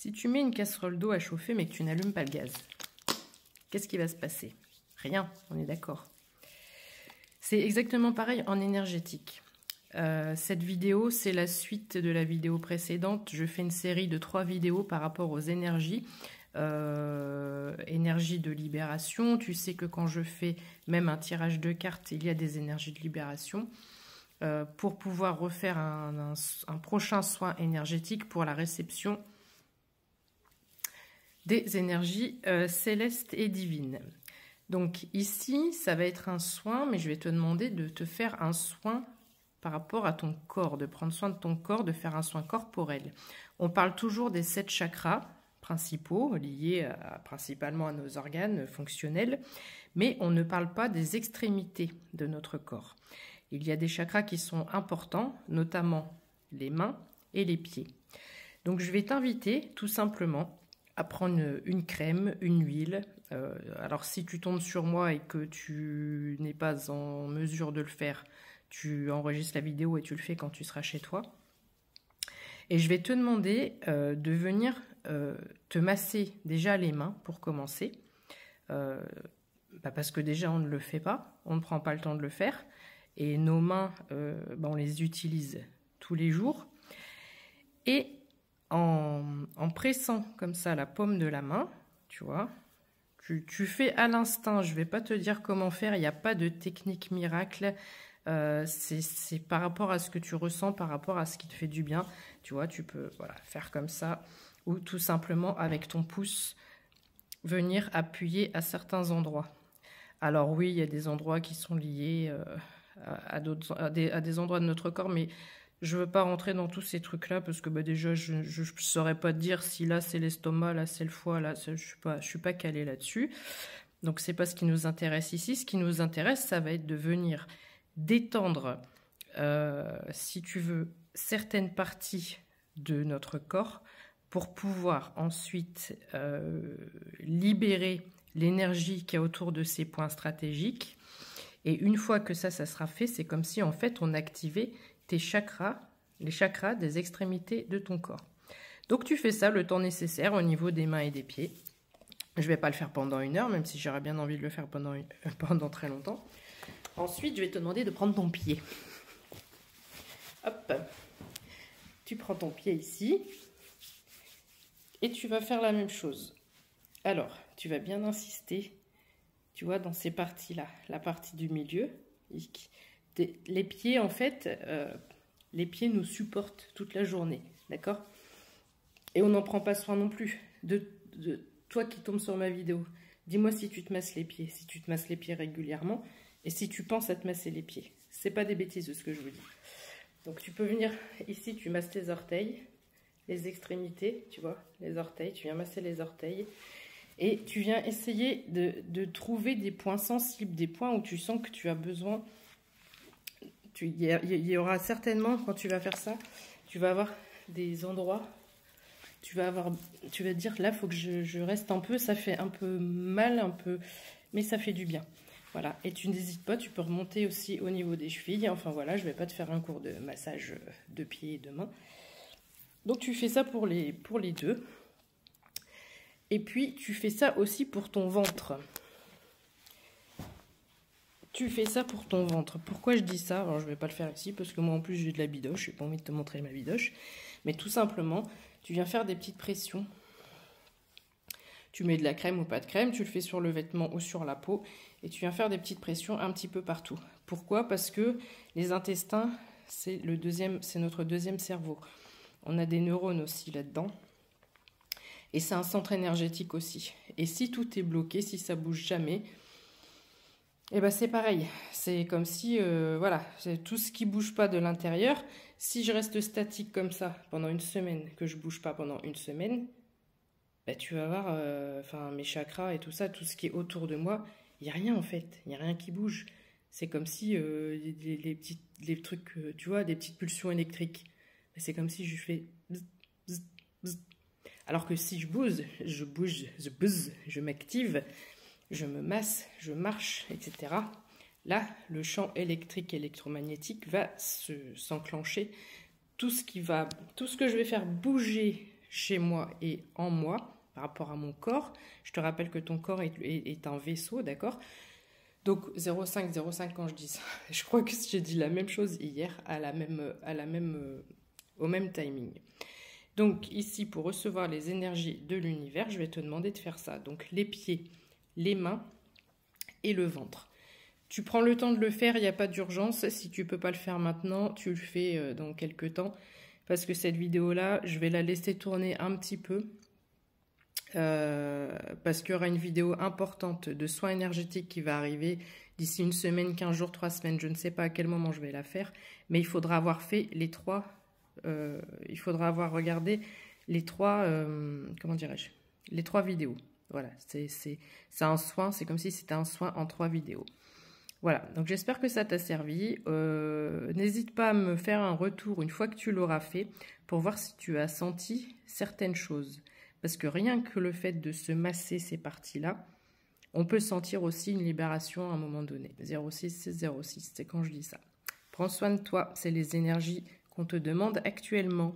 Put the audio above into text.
Si tu mets une casserole d'eau à chauffer mais que tu n'allumes pas le gaz, qu'est-ce qui va se passer? Rien, on est d'accord. C'est exactement pareil en énergétique. Cette vidéo, c'est la suite de la vidéo précédente. Je fais une série de 3 vidéos par rapport aux énergies. Énergie de libération. Tu sais que quand je fais même un tirage de cartes, il y a des énergies de libération. Pour pouvoir refaire un prochain soin énergétique pour la réception des énergies célestes et divines. Donc ici, ça va être un soin, mais je vais te demander de te faire un soin par rapport à ton corps, de prendre soin de ton corps, de faire un soin corporel. On parle toujours des 7 chakras principaux, liés principalement à nos organes fonctionnels, mais on ne parle pas des extrémités de notre corps. Il y a des chakras qui sont importants, notamment les mains et les pieds. Donc je vais t'inviter tout simplement à prendre une crème, une huile. Alors si tu tombes sur moi et que tu n'es pas en mesure de le faire, tu enregistres la vidéo et tu le fais quand tu seras chez toi. Et je vais te demander de venir te masser déjà les mains pour commencer. Parce que déjà on ne le fait pas, on ne prend pas le temps de le faire. Et nos mains, on les utilise tous les jours. Et en pressant comme ça la paume de la main, tu vois, tu fais à l'instinct, je ne vais pas te dire comment faire, il n'y a pas de technique miracle, c'est par rapport à ce que tu ressens, par rapport à ce qui te fait du bien, tu vois, tu peux faire comme ça, ou tout simplement avec ton pouce, venir appuyer à certains endroits. Alors oui, il y a des endroits qui sont liés à des endroits de notre corps, mais je ne veux pas rentrer dans tous ces trucs-là parce que déjà, je ne saurais pas te dire si là, c'est l'estomac, là, c'est le foie, là, je ne suis pas calée là-dessus. Donc, ce n'est pas ce qui nous intéresse ici. Ce qui nous intéresse, ça va être de venir détendre, si tu veux, certaines parties de notre corps pour pouvoir ensuite libérer l'énergie qu'il y a autour de ces points stratégiques. Et une fois que ça sera fait, c'est comme si en fait on activait tes chakras, les chakras des extrémités de ton corps. Donc tu fais ça le temps nécessaire au niveau des mains et des pieds. Je ne vais pas le faire pendant 1 heure, même si j'aurais bien envie de le faire pendant très longtemps. Ensuite, je vais te demander de prendre ton pied. Hop, tu prends ton pied ici et tu vas faire la même chose. Alors, tu vas bien insister, tu vois, dans ces parties-là, la partie du milieu. Les pieds, en fait, les pieds nous supportent toute la journée, d'accord? Et on n'en prend pas soin non plus. Toi qui tombes sur ma vidéo, dis-moi si tu te masses les pieds, si tu te masses les pieds régulièrement, et si tu penses à te masser les pieds. C'est pas des bêtises de ce que je vous dis. Donc tu peux venir ici, tu masses tes orteils, les extrémités, tu vois, les orteils, tu viens masser les orteils. Et tu viens essayer de trouver des points sensibles, des points où tu sens que tu as besoin. Il y aura certainement, quand tu vas faire ça, tu vas avoir des endroits, tu vas dire, là, il faut que je reste un peu, ça fait un peu mal, mais ça fait du bien. Voilà, et tu n'hésites pas, tu peux remonter aussi au niveau des chevilles. Enfin voilà, je ne vais pas te faire un cours de massage de pieds et de mains. Donc tu fais ça pour les deux. Et puis, tu fais ça aussi pour ton ventre. Tu fais ça pour ton ventre. Pourquoi je dis ça? Alors, je ne vais pas le faire ici, parce que moi, en plus, j'ai de la bidoche. Je n'ai pas envie de te montrer ma bidoche. Mais tout simplement, tu viens faire des petites pressions. Tu mets de la crème ou pas de crème. Tu le fais sur le vêtement ou sur la peau. Et tu viens faire des petites pressions un petit peu partout. Pourquoi? Parce que les intestins, c'est notre deuxième cerveau. On a des neurones aussi là-dedans. Et c'est un centre énergétique aussi. Et si tout est bloqué, si ça bouge jamais, eh ben c'est pareil. C'est comme si, voilà, tout ce qui bouge pas de l'intérieur, si je reste statique comme ça pendant 1 semaine, que je bouge pas pendant 1 semaine, ben tu vas voir, mes chakras et tout ça, tout ce qui est autour de moi, il n'y a rien en fait, il n'y a rien qui bouge. C'est comme si les trucs, tu vois, des petites pulsions électriques. C'est comme si je fais bzz, bzz, bzz. Alors que si je bouge, je m'active, je me masse, je marche, etc. Là, le champ électrique électromagnétique va s'enclencher. Tout ce que je vais faire bouger chez moi et en moi, par rapport à mon corps. Je te rappelle que ton corps est un vaisseau, d'accord? Donc 0,5, 0,5 quand je dis ça. Je crois que j'ai dit la même chose hier au même timing. Donc ici, pour recevoir les énergies de l'univers, je vais te demander de faire ça. Donc les pieds, les mains et le ventre. Tu prends le temps de le faire, il n'y a pas d'urgence. Si tu ne peux pas le faire maintenant, tu le fais dans quelques temps. Parce que cette vidéo-là, je vais la laisser tourner un petit peu. Parce qu'il y aura une vidéo importante de soins énergétiques qui va arriver d'ici une semaine, 15 jours, 3 semaines. Je ne sais pas à quel moment je vais la faire. Mais il faudra avoir fait les trois... il faudra avoir regardé les trois... comment dirais-je? Les 3 vidéos. Voilà, c'est un soin. C'est comme si c'était un soin en 3 vidéos. Voilà, donc j'espère que ça t'a servi. N'hésite pas à me faire un retour une fois que tu l'auras fait pour voir si tu as senti certaines choses. Parce que rien que le fait de se masser ces parties-là, on peut sentir aussi une libération à un moment donné. 06, c'est 06, c'est quand je dis ça. Prends soin de toi, c'est les énergies qu'on te demande actuellement.